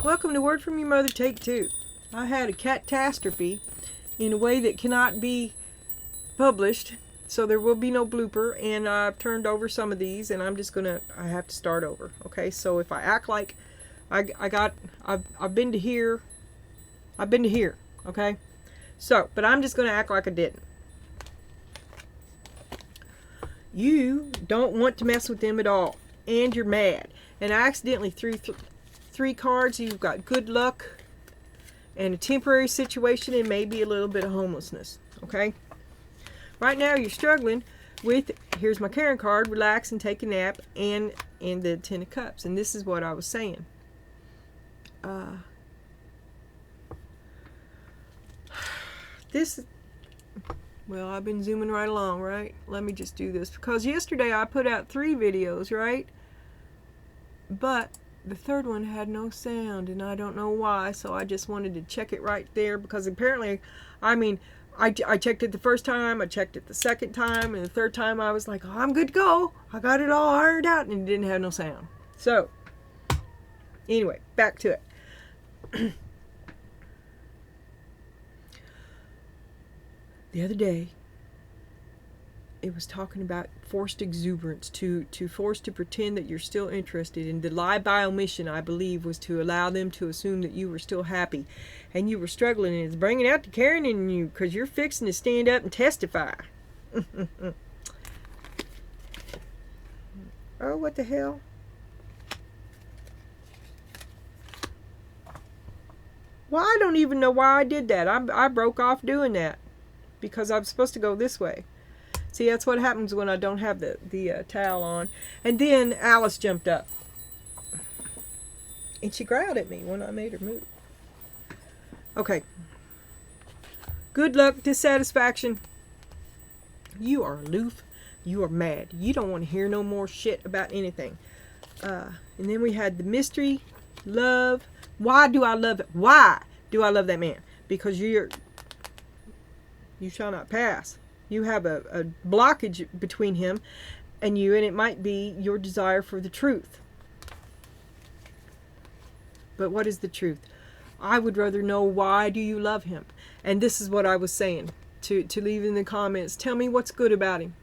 Welcome to Word from Your Mother, Take 2. I had a catastrophe in a way that cannot be published, so there will be no blooper, and I've turned over some of these, and I'm just gonna, I have to start over, okay? So if I act like I've been to here, okay? So, but I'm just gonna act like I didn't. You don't want to mess with them at all, and you're mad, and I accidentally threw three cards. You've got good luck and a temporary situation and maybe a little bit of homelessness, okay? Right now you're struggling with, here's my Karen card, relax and take a nap, and the Ten of Cups. And this is what I was saying. Well, I've been zooming right along, right? Let me just do this. Because yesterday I put out 3 videos, right? But the third one had no sound, and I don't know why, so I just wanted to check it right there, because apparently, I mean, I checked it the first time, I checked it the second time, and the third time I was like, oh, I'm good to go. I got it all ironed out, and it didn't have no sound. So, anyway, back to it. The other day, it was talking about forced exuberance, to force to pretend that you're still interested. And the lie by omission, I believe, was to allow them to assume that you were still happy and you were struggling, and it's bringing out the Karen in you because you're fixing to stand up and testify. Oh, what the hell? Well, I don't even know why I did that. I broke off doing that because I was supposed to go this way. See, that's what happens when I don't have the towel on. And then Alice jumped up. And she growled at me when I made her move. Okay. Good luck, dissatisfaction. You are aloof. You are mad. You don't want to hear no more shit about anything. And then we had the mystery, love. Why do I love it? Why do I love that man? Because you shall not pass. You have a blockage between him and you, and it might be your desire for the truth. But what is the truth? I would rather know, why do you love him? And this is what I was saying, to leave in the comments. Tell me what's good about him.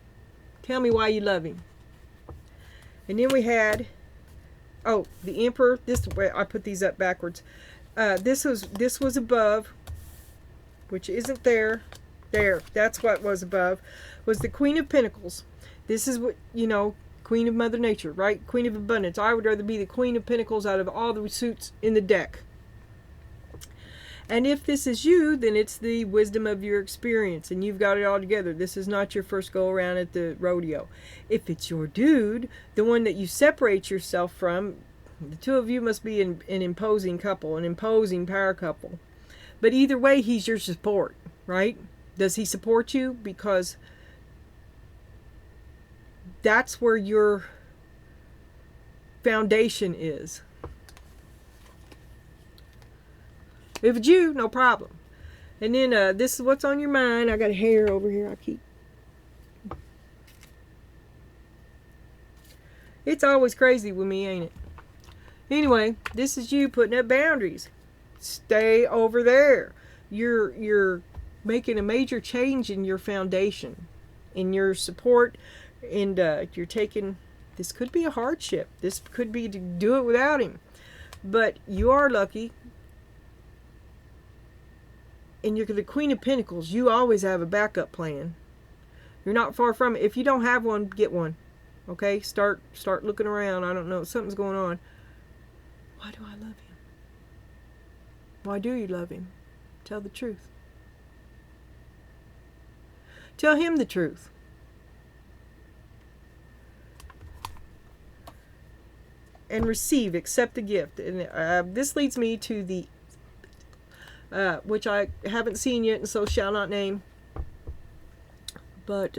Tell me why you love him. And then we had, oh, the Emperor. This way, I put these up backwards. This was above, which isn't there. There, that's what was above, was the Queen of Pentacles. This is what, you know, Queen of Mother Nature, right? Queen of Abundance. I would rather be the Queen of Pentacles out of all the suits in the deck. And if this is you, then it's the wisdom of your experience, and you've got it all together. This is not your first go around at the rodeo. If it's your dude, the one that you separate yourself from, the two of you must be an imposing couple, an imposing power couple. But either way, he's your support, right? Does he support you? Because that's where your foundation is. If it's you, no problem. And then this is what's on your mind. I got a hair over here. It's always crazy with me, ain't it? Anyway, this is you putting up boundaries. Stay over there. You're making a major change in your foundation, in your support, and you're taking, this could be a hardship. This could be to do it without him. But you are lucky. And you're the Queen of Pentacles. You always have a backup plan. You're not far from it. If you don't have one, get one. Okay? Start looking around. I don't know. Something's going on. Why do I love him? Why do you love him? Tell the truth. Tell him the truth. And receive, accept the gift. And this leads me to the, which I haven't seen yet and so shall not name. But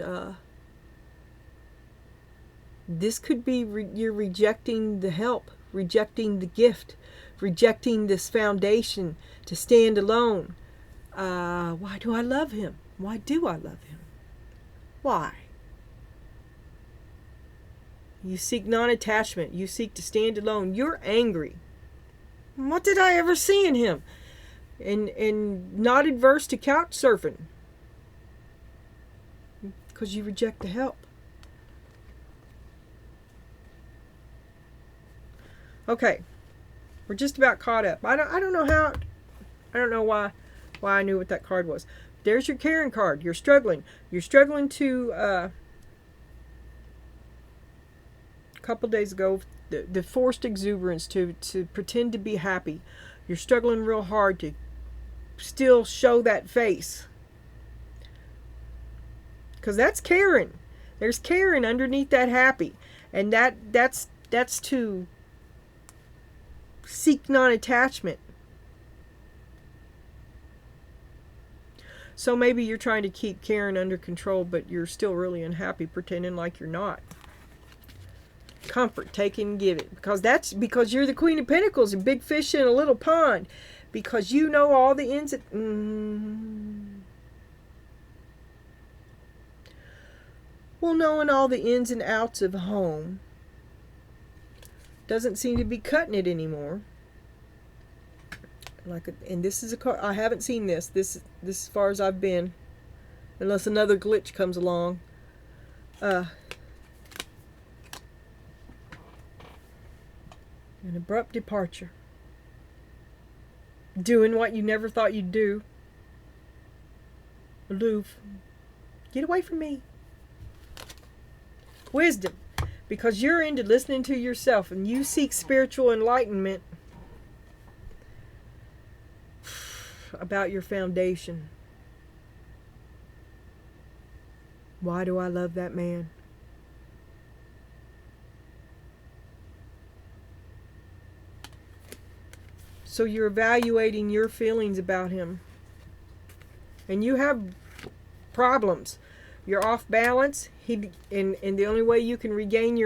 this could be you're rejecting the help, rejecting the gift, rejecting this foundation to stand alone. Why do I love him? Why do I love him? Why? You seek non-attachment. You seek to stand alone. You're angry. What did I ever see in him? And not adverse to couch surfing. Because you reject the help. Okay. We're just about caught up. I don't know how. I don't know why I knew what that card was. There's your Karen card. You're struggling. You're struggling to, a couple days ago, the forced exuberance to pretend to be happy. You're struggling real hard to still show that face. Because that's Karen. There's Karen underneath that happy. And that's to seek non-attachment. So maybe you're trying to keep Karen under control, but you're still really unhappy, pretending like you're not. Comfort, take it and give it. Because you're the Queen of Pentacles, a big fish in a little pond. Because you know all the ins and... Well, knowing all the ins and outs of home doesn't seem to be cutting it anymore. And this is a card. I haven't seen this as far as I've been, unless another glitch comes along. An abrupt departure. Doing what you never thought you'd do. Aloof. Get away from me. Wisdom. Because you're into listening to yourself and you seek spiritual enlightenment about your foundation. Why do I love that man? So you're evaluating your feelings about him. And you have problems. You're off balance. And the only way you can regain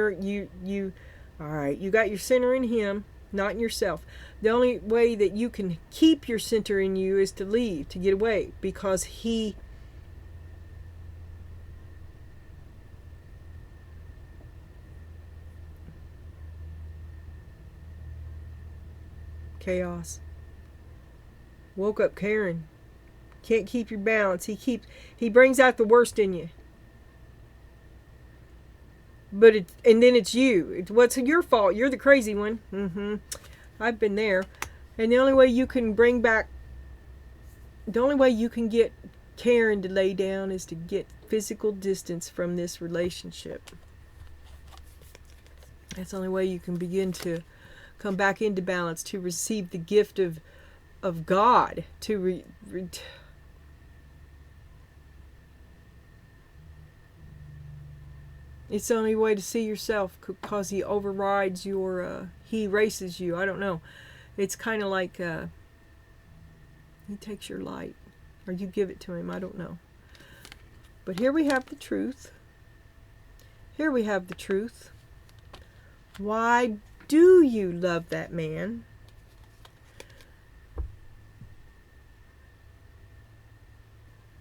alright, you got your center in him, not in yourself. The only way that you can keep your center in you is to leave, to get away, because he chaos. Woke up Karen. Can't keep your balance. He brings out the worst in you. And then it's you. What's your fault? You're the crazy one. I've been there. And the only way you can get Karen to lay down is to get physical distance from this relationship. That's the only way you can begin to come back into balance, to receive the gift of God, it's the only way to see yourself, because he overrides he erases you. I don't know. It's kind of like he takes your light, or you give it to him. I don't know. But here we have the truth. Here we have the truth. Why do you love that man?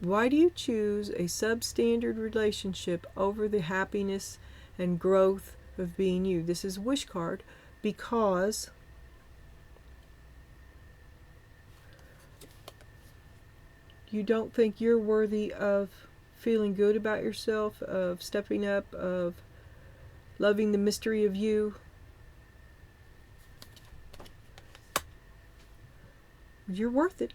Why do you choose a substandard relationship over the happiness and growth of being you? This is a wish card because you don't think you're worthy of feeling good about yourself, of stepping up, of loving the mystery of you. You're worth it.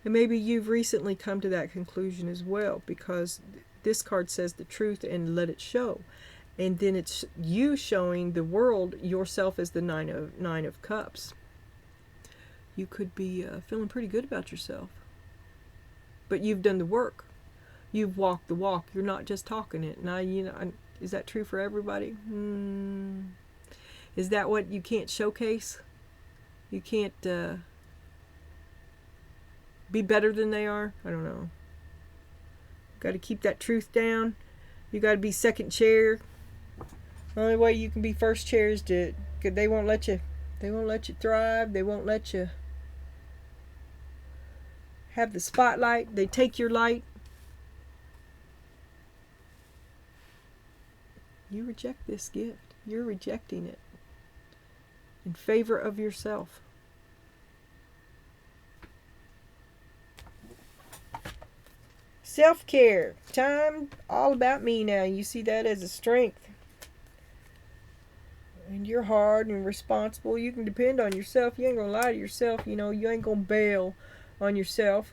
And maybe you've recently come to that conclusion as well, because this card says the truth and let it show. And then it's you showing the world yourself as the Nine of Cups. You could be feeling pretty good about yourself. But you've done the work. You've walked the walk. You're not just talking it. Now, is that true for everybody? Is that what you can't showcase? You can't be better than they are? I don't know. Got to keep that truth down. You got to be second chair. The only way you can be first chair is they won't let you thrive. They won't let you have the spotlight. They take your light. You reject this gift. You're rejecting it. in favor of yourself. Self-care. Time all about me now. You see that as a strength. And you're hard and responsible. You can depend on yourself. You ain't going to lie to yourself. You know, you ain't going to bail on yourself.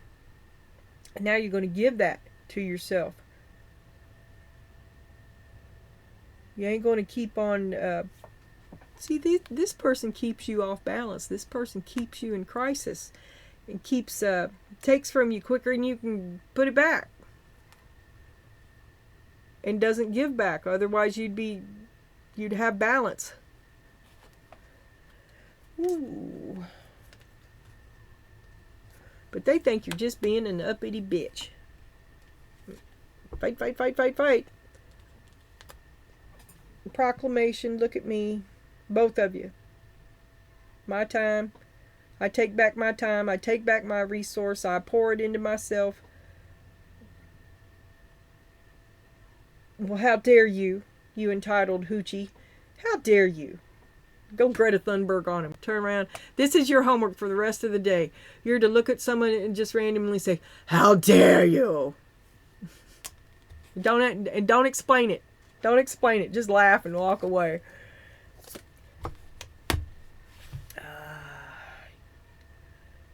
And now you're going to give that to yourself. You ain't going to keep on... see, this person keeps you off balance. This person keeps you in crisis. And keeps... takes from you quicker than you can put it back. And doesn't give back. Otherwise you'd have balance. Ooh. But they think you're just being an uppity bitch. Fight, fight, fight, fight, fight. Proclamation, look at me. Both of you. My time. I take back my time. I take back my resource. I pour it into myself. Well, how dare you, you entitled hoochie. How dare you? Go Greta Thunberg on him. Turn around. This is your homework for the rest of the day. You're to look at someone and just randomly say, how dare you? Don't explain it. Don't explain it. Just laugh and walk away.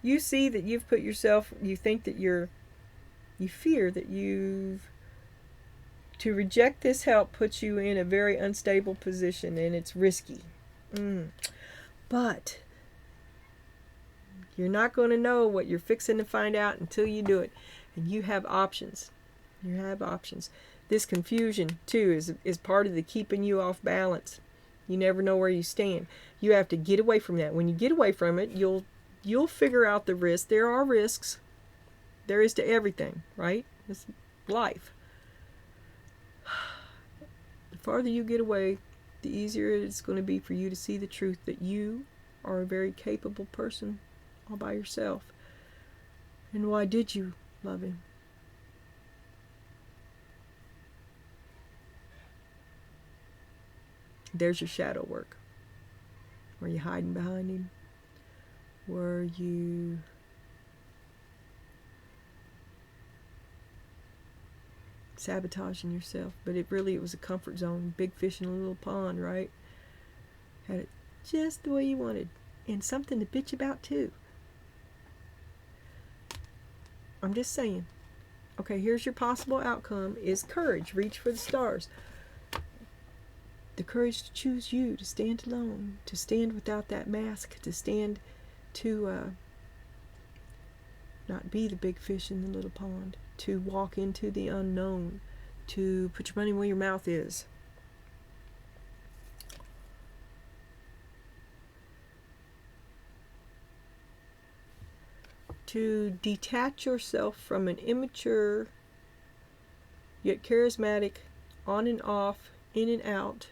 You see that you've put yourself, you think that you fear that to reject this help puts you in a very unstable position, and it's risky. But you're not going to know what you're fixing to find out until you do it. And you have options. You have options. This confusion, too, is part of the keeping you off balance. You never know where you stand. You have to get away from that. When you get away from it, you'll figure out the risks. There are risks. There is to everything, right? It's life. The farther you get away, the easier it's going to be for you to see the truth that you are a very capable person all by yourself. And why did you love him? There's your shadow work. Were you hiding behind him? Were you sabotaging yourself? But it was a comfort zone. Big fish in a little pond, right? Had it just the way you wanted. And something to bitch about too. I'm just saying. Okay, here's your possible outcome is courage. Reach for the stars. The courage to choose you, to stand alone, to stand without that mask, to stand to not be the big fish in the little pond, to walk into the unknown, to put your money where your mouth is. To detach yourself from an immature, yet charismatic, on and off, in and out.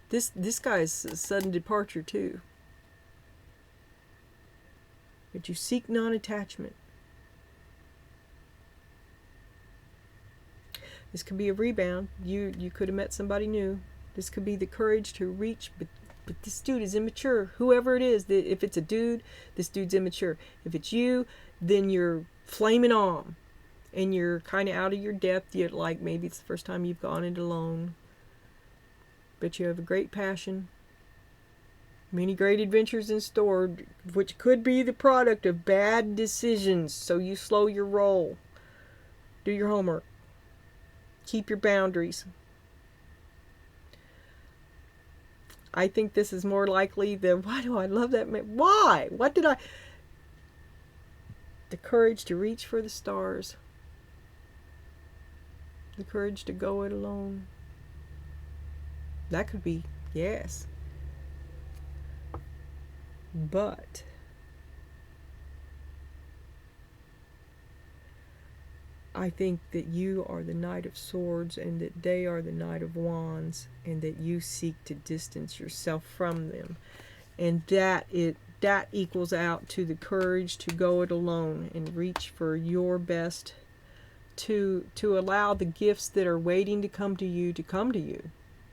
This guy's a sudden departure too. But you seek non-attachment. This could be a rebound. You could have met somebody new. This could be the courage to reach, but this dude is immature. Whoever it is, if it's a dude, this dude's immature. If it's you, then you're flaming on. And you're kind of out of your depth. You're like, maybe it's the first time you've gone it alone. But you have a great passion. Many great adventures in store, which could be the product of bad decisions. So you slow your roll. Do your homework. Keep your boundaries. I think this is more likely than, why do I love that man? Why? What did I... The courage to reach for the stars. The courage to go it alone. That could be, yes. But I think that you are the Knight of Swords and that they are the Knight of Wands, and that you seek to distance yourself from them. And that equals out to the courage to go it alone and reach for your best, to allow the gifts that are waiting to come to you,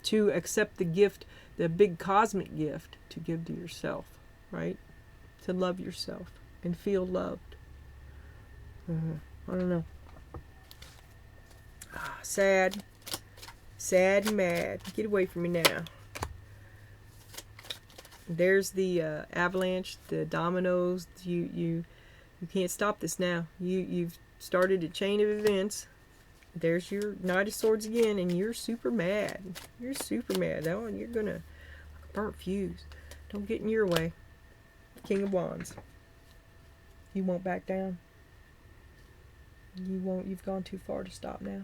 to accept the gift, the big cosmic gift, to give to yourself, right? To love yourself and feel loved. I don't know. Sad. Sad and mad. Get away from me now. There's the avalanche, the dominoes. You can't stop this now. You've started a chain of events. There's your Knight of Swords again, and you're super mad. You're super mad. Oh, you're gonna like a burnt fuse. Don't get in your way. King of Wands. You won't back down. You won't. You've gone too far to stop now.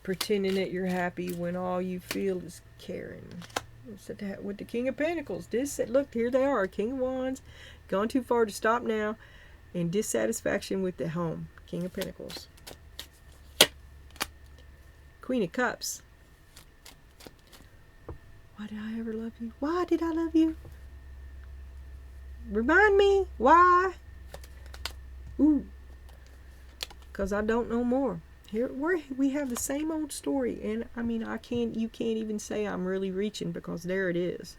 Pretending that you're happy when all you feel is caring. With the King of Pentacles, look, here they are, King of Wands, gone too far to stop now, and dissatisfaction with the home. King of Pentacles. Queen of Cups. Why did I ever love you? Why did I love you? Remind me why. Ooh, because I don't know more. Here we have the same old story, and I mean, you can't even say I'm really reaching, because there it is.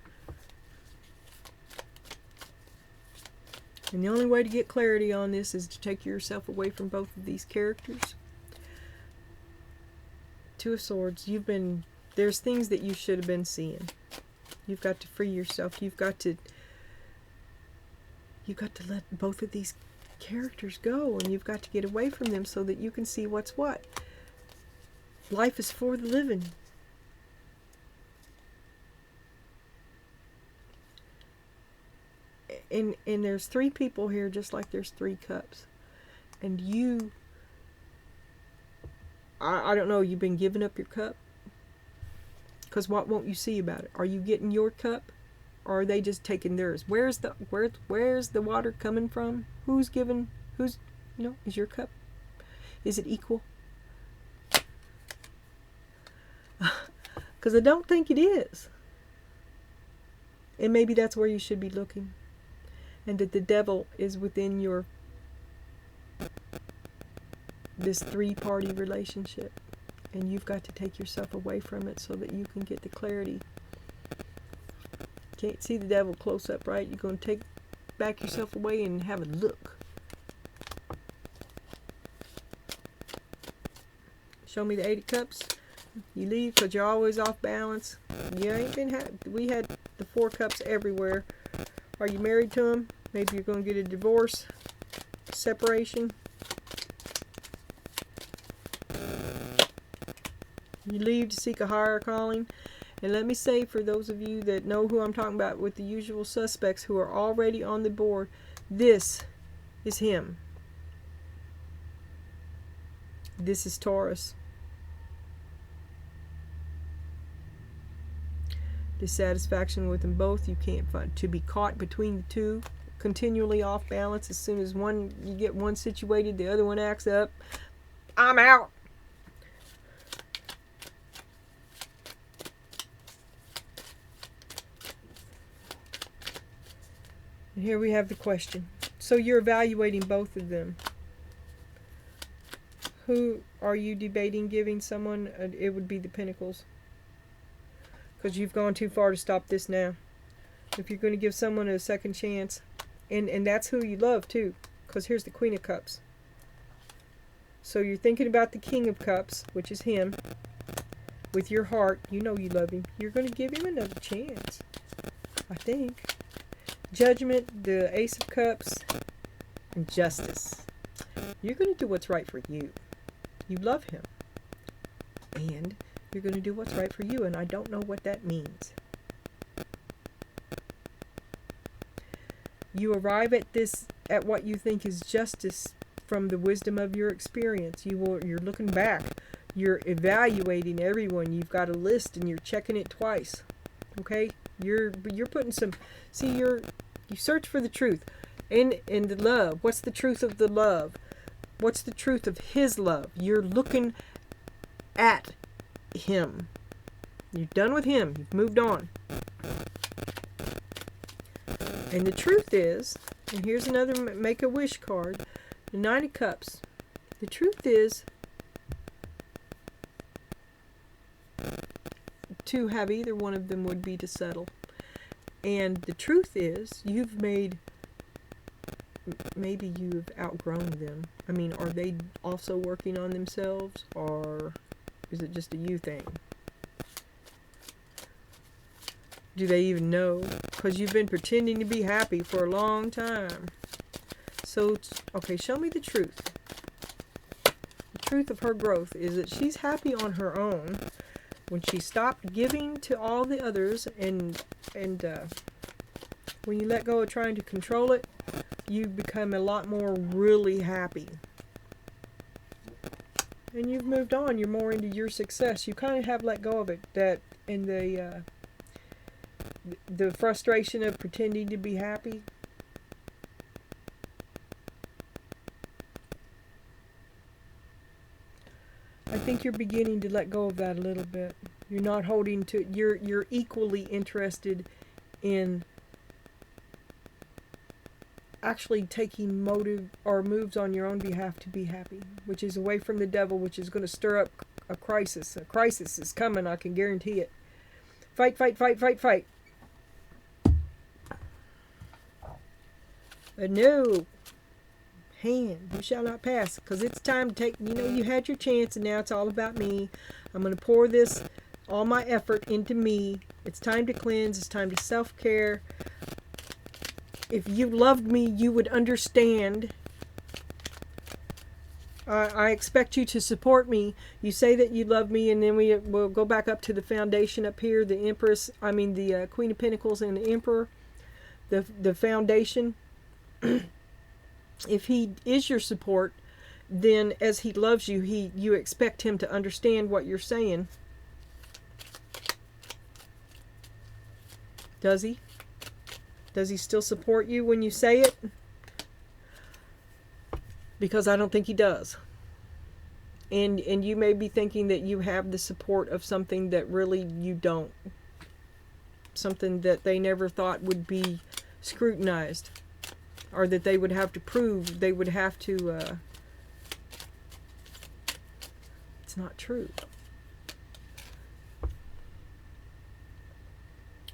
And the only way to get clarity on this is to take yourself away from both of these characters. Two of Swords, there's things that you should have been seeing. You've got to free yourself. You've got to let both of these characters go, and you've got to get away from them so that you can see what's what. Life is for the living. And there's three people here, just like there's three cups. And I don't know, you've been giving up your cup? Because what won't you see about it? Are you getting your cup? Or are they just taking theirs? Where's the water coming from? Who's is your cup? Is it equal? Because I don't think it is. And maybe that's where you should be looking. And that the devil is within this three-party relationship. And you've got to take yourself away from it so that you can get the clarity. Can't see the devil close up, right? You're going to back yourself away and have a look. Show me the Eight of Cups. You leave because you're always off balance. You ain't been we had the Four Cups everywhere. Are you married to him? Maybe you're going to get a divorce, separation. You leave to seek a higher calling. And let me say, for those of you that know who I'm talking about with the usual suspects who are already on the board, this is him. This is Taurus. Dissatisfaction with them both. You can't find to be caught between the two, continually off balance. As soon as you get one situated, the other one acts up. I'm out. And here we have the question. So you're evaluating both of them. Who are you debating giving someone? It would be the Pentacles. Because you've gone too far to stop this now. If you're going to give someone a second chance. And that's who you love too. Because here's the Queen of Cups. So you're thinking about the King of Cups, which is him. With your heart, you know you love him. You're going to give him another chance. I think. Judgment, the Ace of Cups, and Justice. You're going to do what's right for you. You love him. And you're going to do what's right for you, and I don't know what that means. You arrive at what you think is justice from the wisdom of your experience. You're looking back. You're evaluating everyone. You've got a list, and you're checking it twice. Okay? You're putting some... See, you search for the truth. In the love. What's the truth of the love? What's the truth of his love? You're looking at him. You're done with him. You've moved on. And the truth is, and here's another Make-A-Wish card, The Nine of Cups. The truth is, to have either one of them would be to settle. And the truth is, maybe you've outgrown them. I mean, are they also working on themselves, or is it just a you thing? Do they even know? Because you've been pretending to be happy for a long time. So, okay, show me the truth. The truth of her growth is that she's happy on her own when she stopped giving to all the others, and when you let go of trying to control it, you become a lot more really happy. And you've moved on. You're more into your success. You kind of have let go of it. That in the frustration of pretending to be happy. I think you're beginning to let go of that a little bit. You're not holding to. You're equally interested in actually taking motive or moves on your own behalf to be happy, which is away from the devil, which is going to stir up a crisis. A crisis is coming, I can guarantee it. Fight, fight, fight, fight, fight. No. Hand, you shall not pass, because it's time to take, you had your chance and now it's all about me. I'm going to pour all my effort into me. It's time to cleanse. It's time to self-care. If you loved me, you would understand. I expect you to support me. You say that you love me, and then we'll go back up to the foundation up here, the Empress, the Queen of Pentacles and the Emperor, the foundation. If he is your support, then as he loves you, you expect him to understand what you're saying. Does he? Does he still support you when you say it? Because I don't think he does. And you may be thinking that you have the support of something that really you don't. Something that they never thought would be scrutinized. Or that they would have to prove. They would have to... It's not true.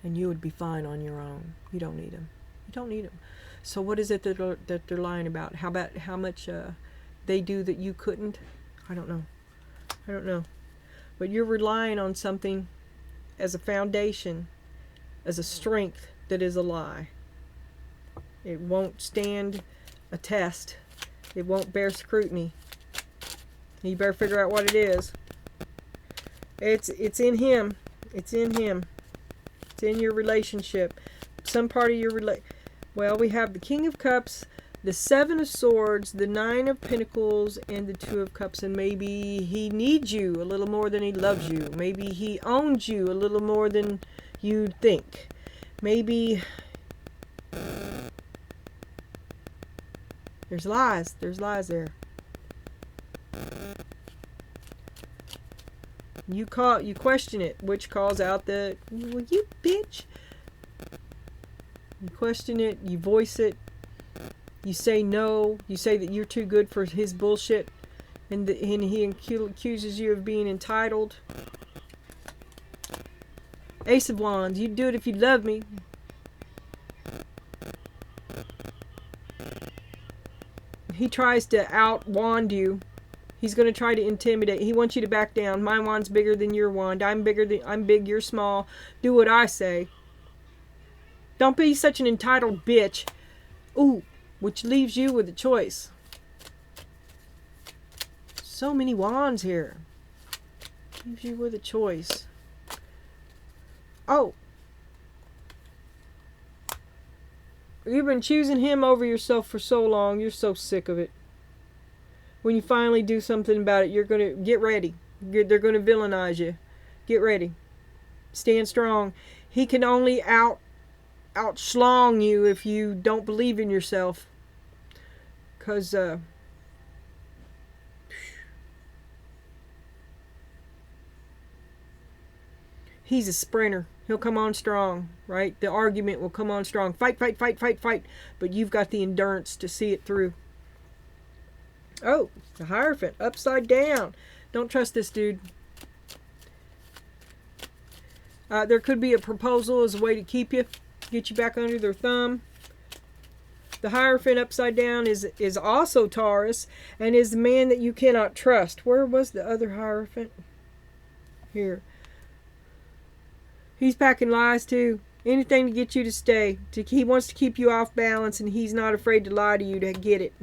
And you would be fine on your own. You don't need him. You don't need him. So what is it that they're lying about? How much they do that you couldn't? I don't know. I don't know. But you're relying on something as a foundation, as a strength that is a lie. It won't stand a test. It won't bear scrutiny. You better figure out what it is. It's in him. It's in him. It's in your relationship. Some part of your Well, we have the King of Cups, the Seven of Swords, the Nine of Pentacles, and the Two of Cups. And maybe he needs you a little more than he loves you. Maybe he owns you a little more than you think. Maybe there's lies. There's lies there. You question it, which calls out the, well, you bitch. You question it, you voice it, you say no, you say that you're too good for his bullshit, and he accuses you of being entitled. Ace of Wands, you'd do it if you loved me. He tries to out-wand you. He's going to try to intimidate. He wants you to back down. My wand's bigger than your wand. I'm big, you're small. Do what I say. Don't be such an entitled bitch. Ooh, which leaves you with a choice. So many wands here. Leaves you with a choice. Oh. You've been choosing him over yourself for so long. You're so sick of it. When you finally do something about it, you're going to get ready. They're going to villainize you. Get ready. Stand strong. He can only outschlong you if you don't believe in yourself. Because he's a sprinter. He'll come on strong, right? The argument will come on strong. Fight, fight, fight, fight, fight. But you've got the endurance to see it through. Oh, the Hierophant, upside down. Don't trust this dude. There could be a proposal as a way to keep you, get you back under their thumb. The Hierophant upside down is also Taurus and is the man that you cannot trust. Where was the other Hierophant? Here. He's packing lies too. Anything to get you to stay. He wants to keep you off balance, and he's not afraid to lie to you to get it.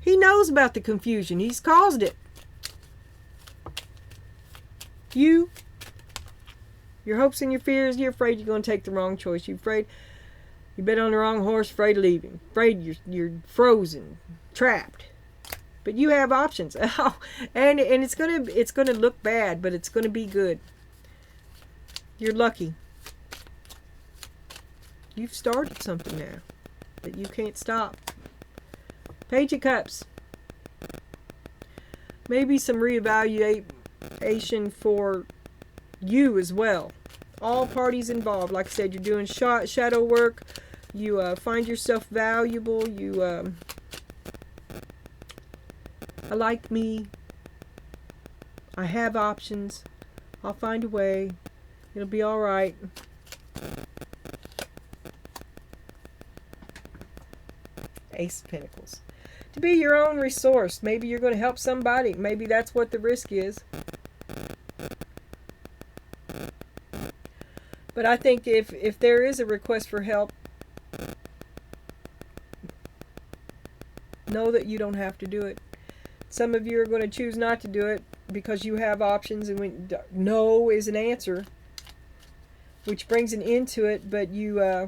He knows about the confusion. He's caused it. Your hopes and your fears, you're afraid you're going to take the wrong choice. You're afraid you bet on the wrong horse, afraid of leaving. Afraid you're frozen, trapped. But you have options. and it's gonna look bad, but it's gonna be good. You're lucky. You've started something now that you can't stop. Page of Cups. Maybe some reevaluation for you as well. All parties involved. Like I said, you're doing shadow work. You find yourself valuable. I like me. I have options. I'll find a way. It'll be all right. Ace of Pentacles. To be your own resource. Maybe you're going to help somebody. Maybe that's what the risk is. But I think if there is a request for help, know that you don't have to do it. Some of you are going to choose not to do it because you have options, and when no is an answer, which brings an end to it, but you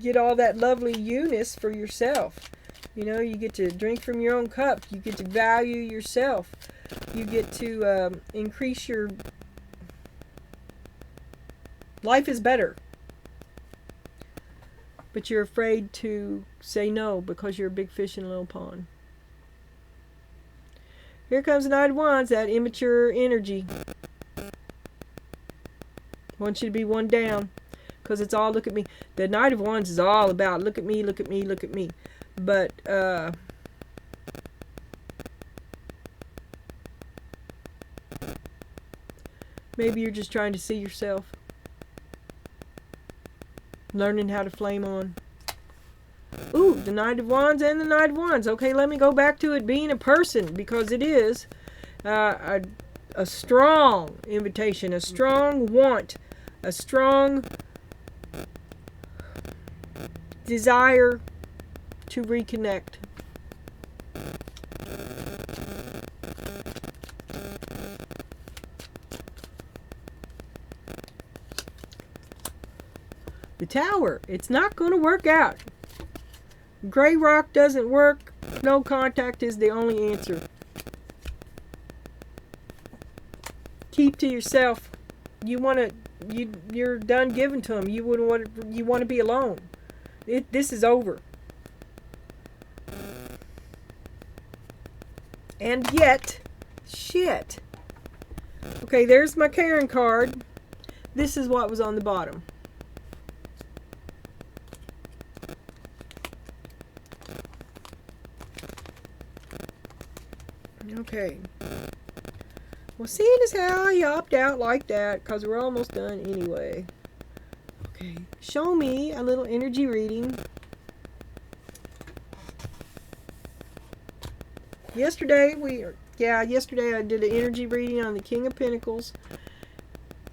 get all that lovely you-ness for yourself. You know, you get to drink from your own cup. You get to value yourself. You get to increase your... Life is better. But you're afraid to say no because you're a big fish in a little pond. Here comes the Knight of Wands, that immature energy. Wants you to be one down. Because it's all, look at me. The Knight of Wands is all about, look at me, look at me, look at me. But, maybe you're just trying to see yourself. Learning how to flame on. Ooh, the Knight of Wands and the Knight of Wands. Okay, let me go back to it being a person, because it is a strong invitation, a strong want, a strong desire to reconnect. The Tower. It's not going to work out. Gray rock doesn't work. No contact is the only answer. Keep to yourself. You're done giving to them. You want to be alone. This is over. And yet, shit. Okay, there's my Karen card. This is what was on the bottom. Okay. Well, seeing as how I opt out like that, because we're almost done anyway. Okay. Show me a little energy reading. Yesterday I did an energy reading on the King of Pentacles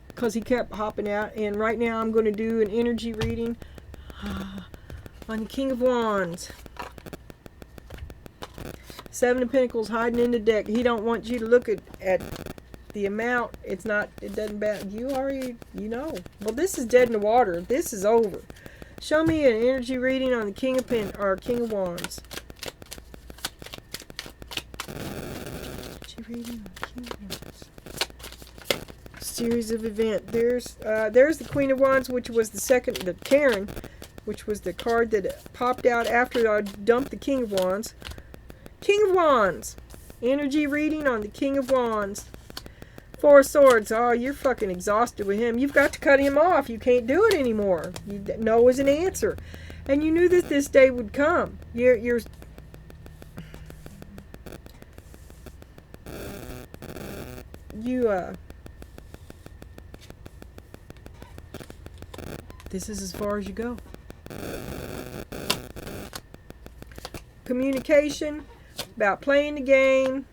because he kept hopping out. And right now I'm going to do an energy reading on the King of Wands. Seven of Pentacles hiding in the deck. He don't want you to look at the amount. It doesn't matter. You already, you know. Well, this is dead in the water. This is over. Show me an energy reading on the King of King of Wands. Energy reading on the King of Wands. Series of event. There's the Queen of Wands, which was the Karen, which was the card that popped out after I dumped the King of Wands. King of Wands. Energy reading on the King of Wands. Four of Swords. Oh, you're fucking exhausted with him. You've got to cut him off. You can't do it anymore. No is an answer. And you knew that this day would come. You're this is as far as you go. Communication about playing the game,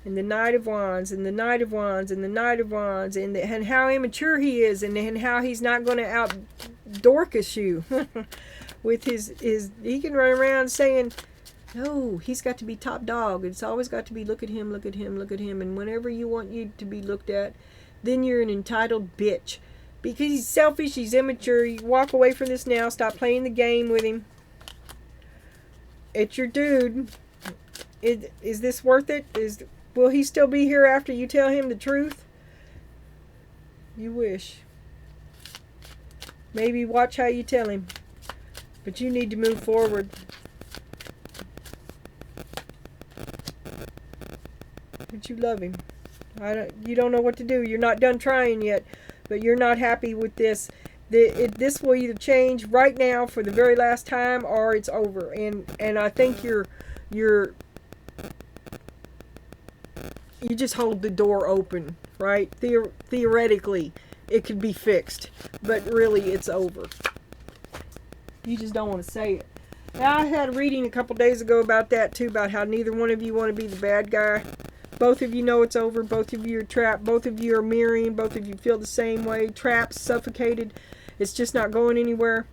and the Knight of Wands, and the Knight of Wands, and the Knight of Wands, and how immature he is, and how he's not going to out Dorcas you with his he can run around saying, no, he's got to be top dog. It's always got to be look at him, look at him, look at him, and whenever you want you to be looked at, then you're an entitled bitch. Because he's selfish, he's immature. You walk away from this now. Stop playing the game with him. It's your dude. Is this worth it? Will he still be here after you tell him the truth? You wish. Maybe watch how you tell him. But you need to move forward. But you love him. You don't know what to do. You're not done trying yet. But you're not happy with this. This will either change right now for the very last time, or it's over. And I think you just hold the door open, right? Theoretically, it could be fixed, but really, it's over. You just don't want to say it. Now, I had a reading a couple days ago about that too, about how neither one of you want to be the bad guy. Both of you know it's over. Both of you are trapped. Both of you are mirroring. Both of you feel the same way. Trapped, suffocated. It's just not going anywhere.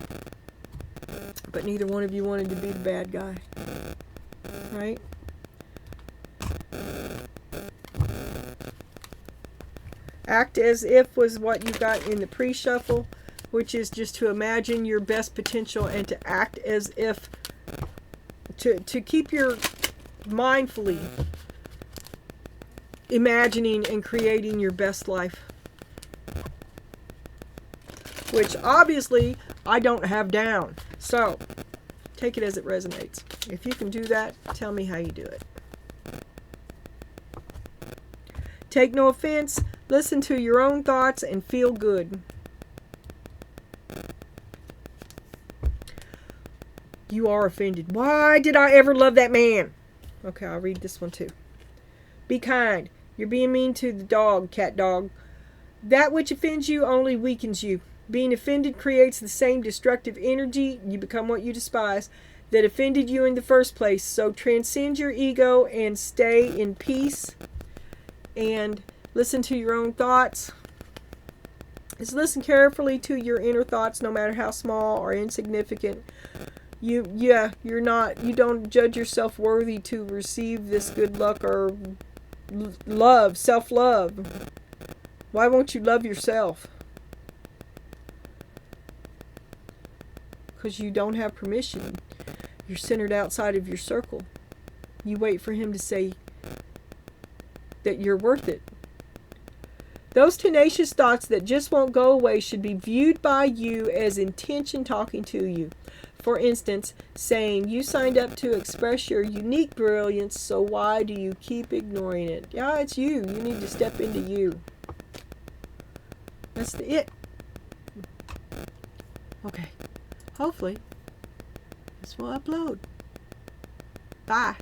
But neither one of you wanted to be the bad guy. Right? Act as if was what you got in the pre-shuffle, which is just to imagine your best potential and to act as if, to keep your mindfully imagining and creating your best life, which obviously I don't have down. So take it as it resonates. If you can do that, tell me how you do it. Take no offense. Listen to your own thoughts and feel good. You are offended. Why did I ever love that man? Okay, I'll read this one too. Be kind. You're being mean to the dog, cat dog. That which offends you only weakens you. Being offended creates the same destructive energy. You become what you despise that offended you in the first place. So transcend your ego and stay in peace. And listen to your own thoughts. Just listen carefully to your inner thoughts, no matter how small or insignificant. You don't judge yourself worthy to receive this good luck or love, self-love. Why won't you love yourself? Because you don't have permission. You're centered outside of your circle. You wait for him to say that you're worth it. Those tenacious thoughts that just won't go away should be viewed by you as intention talking to you. For instance, saying, you signed up to express your unique brilliance, so why do you keep ignoring it? Yeah, it's you. You need to step into you. That's it. Okay. Hopefully, this will upload. Bye.